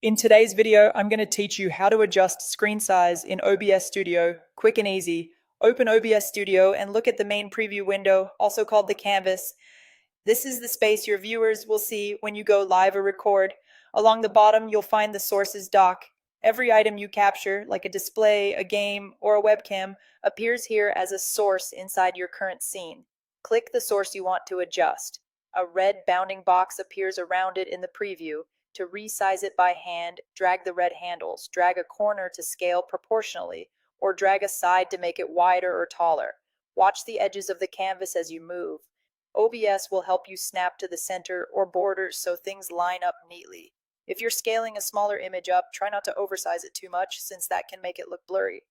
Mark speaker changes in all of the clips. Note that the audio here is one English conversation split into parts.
Speaker 1: In today's video, I'm going to teach you how to adjust screen size in OBS Studio, quick and easy. Open OBS Studio and look at the main preview window, also called the canvas. This is the space your viewers will see when you go live or record. Along the bottom, you'll find the sources dock. Every item you capture, like a display, a game, or a webcam, appears here as a source inside your current scene. Click the source you want to adjust. A red bounding box appears around it in the preview. To resize it by hand, drag the red handles, drag a corner to scale proportionally, or drag a side to make it wider or taller. Watch the edges of the canvas as you move. OBS will help you snap to the center or borders so things line up neatly. If you're scaling a smaller image up, try not to oversize it too much since that can make it look blurry.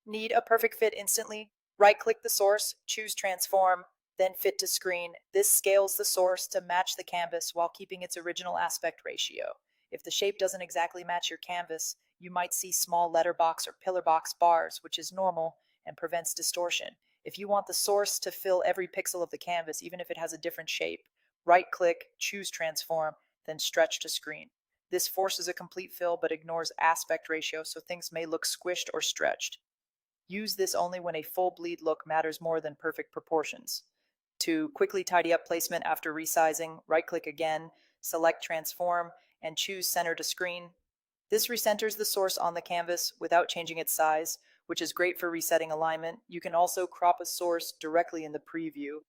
Speaker 1: Need a perfect fit instantly? Right-click the source, choose Transform, then Fit to Screen. This scales the source to match the canvas while keeping its original aspect ratio. If the shape doesn't exactly match your canvas, you might see small letterbox or pillar box bars, which is normal and prevents distortion. If you want the source to fill every pixel of the canvas, even if it has a different shape, right-click, choose Transform, then Stretch to Screen. This forces a complete fill but ignores aspect ratio, so things may look squished or stretched. Use this only when a full bleed look matters more than perfect proportions. To quickly tidy up placement after resizing, right-click again, select Transform, and choose Center to Screen. This recenters the source on the canvas without changing its size, which is great for resetting alignment. You can also crop a source directly in the preview.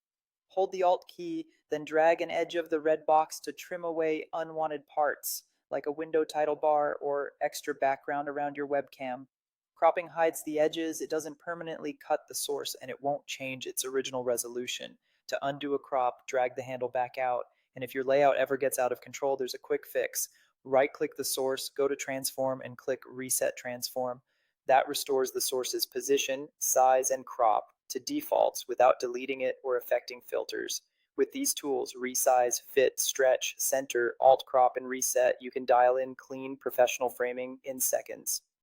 Speaker 1: Hold the Alt key, then drag an edge of the red box to trim away unwanted parts, like a window title bar or extra background around your webcam. Cropping hides the edges, it doesn't permanently cut the source, and it won't change its original resolution. To undo a crop, drag the handle back out, and if your layout ever gets out of control, there's a quick fix. Right-click the source, go to Transform, and click Reset Transform. That restores the source's position, size, and crop to defaults without deleting it or affecting filters. With these tools, resize, fit, stretch, center, alt crop, and reset, you can dial in clean, professional framing in seconds.